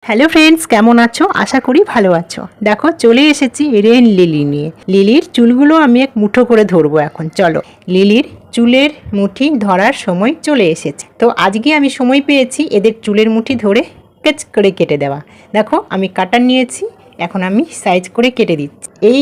Hello friends, কেমন আছো? আশা করি ভালো আছো। দেখো চলে এসেছি রেন লিলি নিয়ে। লিলির চুলগুলো আমি এক মুঠো করে ধরবো এখন। চলো, লিলির চুলের মুঠি ধরার সময় চলে এসেছে। তো আজকে আমি সময় পেয়েছি এদের চুলের মুঠি ধরে কেচ করে কেটে দেওয়া। দেখো আমি কাটার নিয়েছি, এখন আমি সাইজ করে কেটে দিচ্ছি। এই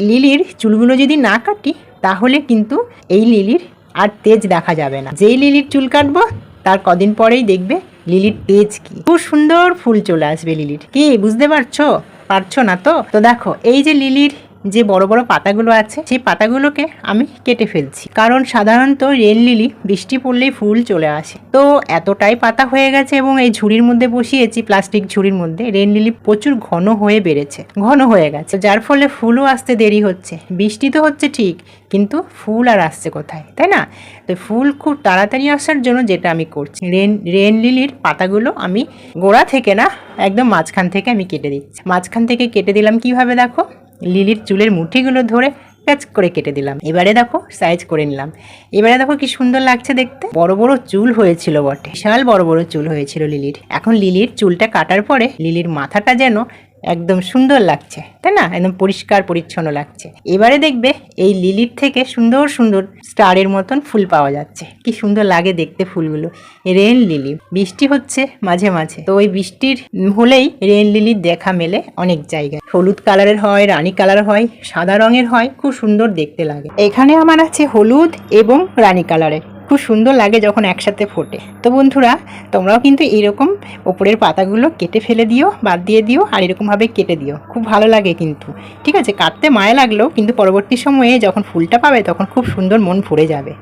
লিলির চুলগুলো যদি না কাটি তাহলে কিন্তু এই লিলির আর তেজ দেখা যাবে না। যেই লিলির চুল কাটবো তার কদিন পরেই দেখবে লিলির তেজ কি, খুব সুন্দর ফুল চলে আসবে লিলির। কি বুঝতে পারছো না তো? তো দেখো এই যে লিলির যে বড় বড় পাতাগুলো আছে সেই পাতাগুলোকে আমি কেটে ফেলছি, কারণ সাধারণত রেন লিলি বৃষ্টি পড়লেই ফুল চলে আসে। তো এতটাই পাতা হয়ে গেছে এবং এই ঝুড়ির মধ্যে বসিয়েছি, প্লাস্টিক ঝুড়ির মধ্যে। রেন লিলি প্রচুর ঘন হয়ে গেছে, যার ফলে ফুলও আসতে দেরি হচ্ছে। বৃষ্টি তো হচ্ছে ঠিক, কিন্তু ফুল আর আসছে কোথায়, তাই না? তো ফুল খুব তাড়াতাড়ি আসার জন্য যেটা আমি করছি, রেন লিলির পাতাগুলো আমি গোড়া থেকে না, একদম মাঝখান থেকে আমি কেটে দিচ্ছি। মাঝখান থেকে কেটে দিলাম কিভাবে দেখো, লিলির চুলের মুঠিগুলো ধরে প্যাচ করে কেটে দিলাম। এবারে দেখো সাইজ করে নিলাম। এবারে দেখো কি সুন্দর লাগছে দেখতে। বড় বড় চুল হয়েছিল বটে, বিশাল বড় বড় চুল হয়েছিল লিলির। এখন লিলির চুলটা কাটার পরে লিলির মাথাটা যেন একদম সুন্দর লাগছে, তাই না? একদম পরিষ্কার পরিচ্ছন্ন লাগছে। এবারে দেখবে এই লিলির থেকে সুন্দর সুন্দর স্টারের মতন ফুল পাওয়া যাচ্ছে। কি সুন্দর লাগে দেখতে ফুলগুলো। রেন লিলি, বৃষ্টি হচ্ছে মাঝে মাঝে, তো ওই বৃষ্টির হলেই রেন লিলির দেখা মেলে অনেক জায়গায়। হলুদ কালারের হয়, রানী কালার হয়, সাদা রঙের হয়, খুব সুন্দর দেখতে লাগে। এখানে আমার আছে হলুদ এবং রানী কালারের, খুব সুন্দর লাগে যখন একসাথে ফোটে। তো বন্ধুরা, তোমরাও কিন্তু এরকম ওপরের পাতাগুলো কেটে ফেলে দিও, বাদ দিয়ে দিও, আর এরকমভাবে কেটে দিও। খুব ভালো লাগে কিন্তু, ঠিক আছে? কাটতে মায়া লাগলেও কিন্তু পরবর্তী সময়ে যখন ফুলটা পাবে তখন খুব সুন্দর মন ভরে যাবে।